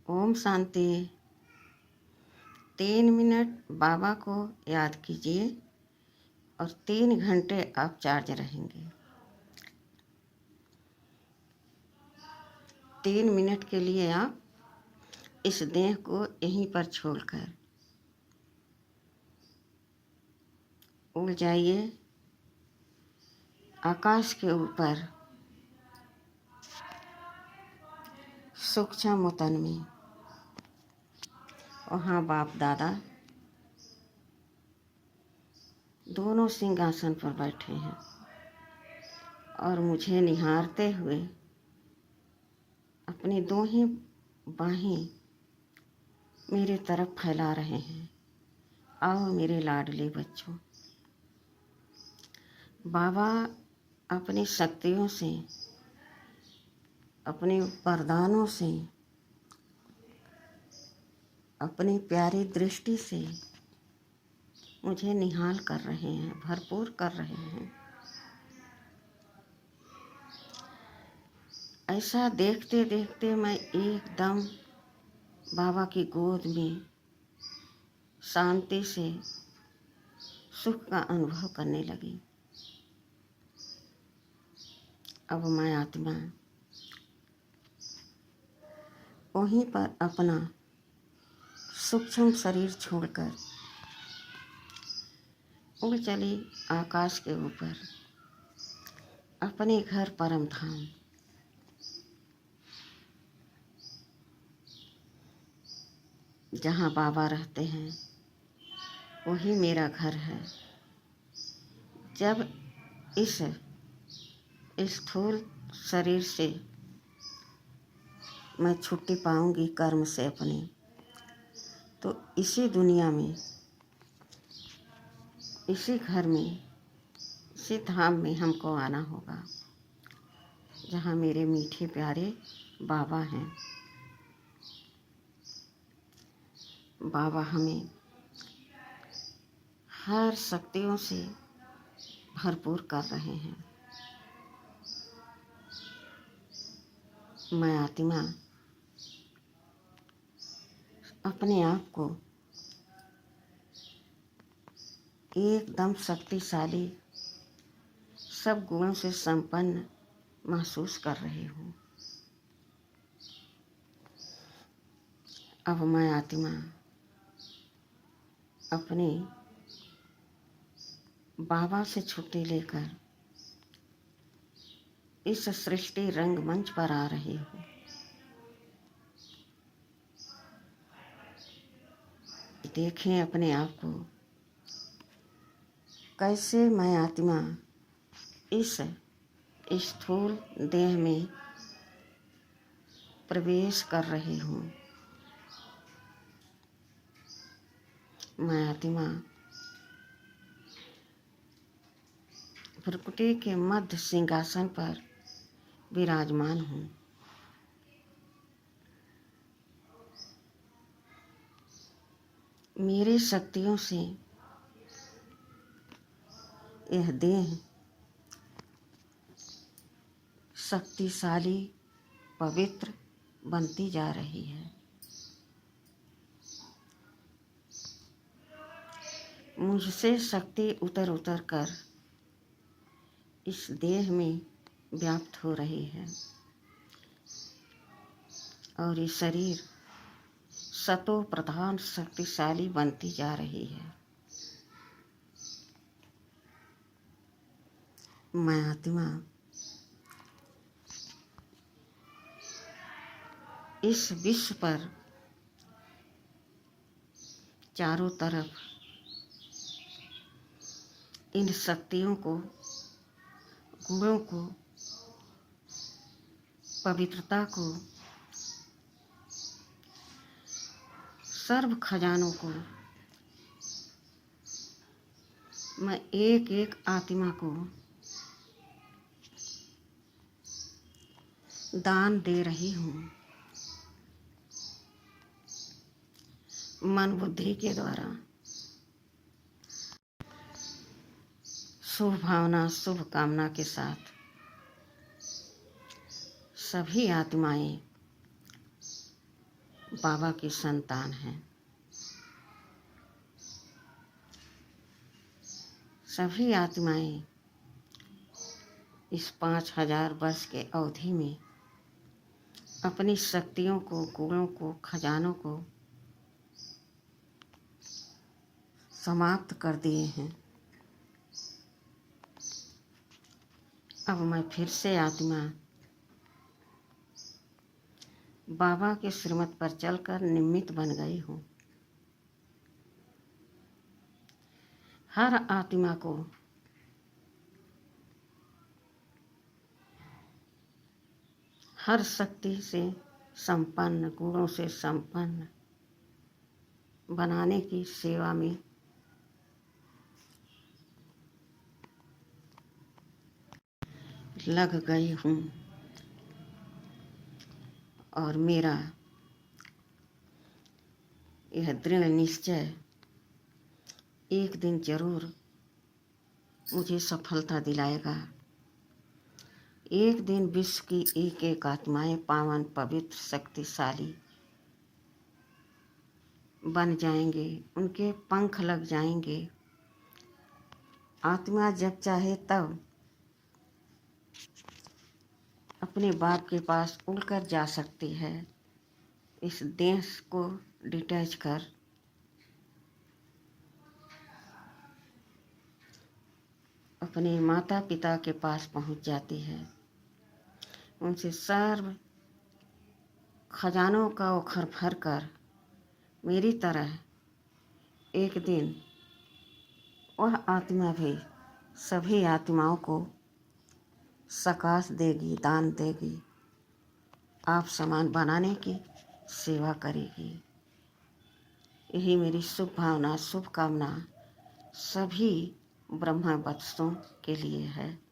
Om Shanti. 3 minute बाबा को याद कीजिए और 3 घंटे आप चार्ज रहेंगे। 3 मिनट के लिए आप इस देह को यहीं पर छोड़कर उड़ जाइए आकाश के ऊपर सूक्ष्म वतन में। वहाँ बाप दादा दोनों सिंहासन पर बैठे हैं और मुझे निहारते हुए अपनी दो ही बाहें मेरे तरफ फैला रहे हैं। आओ मेरे लाडले बच्चों, बाबा अपनी शक्तियों से, अपने वरदानों से, अपनी प्यारी दृष्टि से मुझे निहाल कर रहे हैं, भरपूर कर रहे हैं। ऐसा देखते देखते मैं एकदम बाबा की गोद में शांति से सुख का अनुभव करने लगी। अब मैं आत्मा वहीं पर अपना सूक्ष्म शरीर छोड़कर उड़ चली आकाश के ऊपर अपने घर परम धाम। जहाँ बाबा रहते हैं वही मेरा घर है। जब इस स्थूल शरीर से मैं छुट्टी पाऊंगी कर्म से अपने, तो इसी दुनिया में, इसी घर में, इसी धाम में हमको आना होगा जहाँ मेरे मीठे प्यारे बाबा हैं। बाबा हमें हर शक्तियों से भरपूर कर रहे हैं। मैं आत्मा अपने आप को एकदम शक्तिशाली, सब गुणों से संपन्न महसूस कर रही हूँ। अब मैं आत्मा अपने बाबा से छुट्टी लेकर इस सृष्टि रंगमंच पर आ रही हूँ। देखें अपने आप को, कैसे मैं आत्मा इस स्थूल देह में प्रवेश कर रही हूँ। मैं आत्मा प्रकृति के मध्य सिंहासन पर विराजमान हूँ। मेरी शक्तियों से यह देह शक्तिशाली, पवित्र बनती जा रही है। मुझसे शक्ति उतर उतर कर इस देह में व्याप्त हो रही है और ये शरीर सतो प्रधान शक्तिशाली बनती जा रही है। मैं आत्मा इस विश्व पर चारों तरफ इन शक्तियों को, गुणों को, पवित्रता को, सर्व खजानों को, मैं एक एक आत्मा को दान दे रही हूँ। मन बुद्धि के द्वारा शुभ भावना, शुभ कामना के साथ सभी आत्माएं बाबा की संतान हैं। सभी आत्माएं इस 5000 वर्ष के अवधि में अपनी शक्तियों को, गुणों को, खजानों को समाप्त कर दिए हैं। अब मैं फिर से आत्मा बाबा के श्रीमत पर चलकर निमित्त बन गई हूँ। हर आत्मा को हर शक्ति से संपन्न, गुणों से संपन्न बनाने की सेवा में लग गई हूँ और मेरा यह दृढ़ निश्चय एक दिन जरूर मुझे सफलता दिलाएगा। एक दिन विश्व की एक एक आत्माएं पावन, पवित्र, शक्तिशाली बन जाएंगे, उनके पंख लग जाएंगे। आत्मा जब चाहे तब अपने बाप के पास उड़कर जा सकती है, इस देह को डिटैच कर अपने माता पिता के पास पहुंच जाती है। उनसे सर्व खजानों का उखर भर कर मेरी तरह एक दिन वह आत्मा भी सभी आत्माओं को सकाश देगी, दान देगी, आप समान बनाने की सेवा करेगी। यही मेरी शुभ भावना, शुभकामना सभी ब्रह्मा वत्सों के लिए है।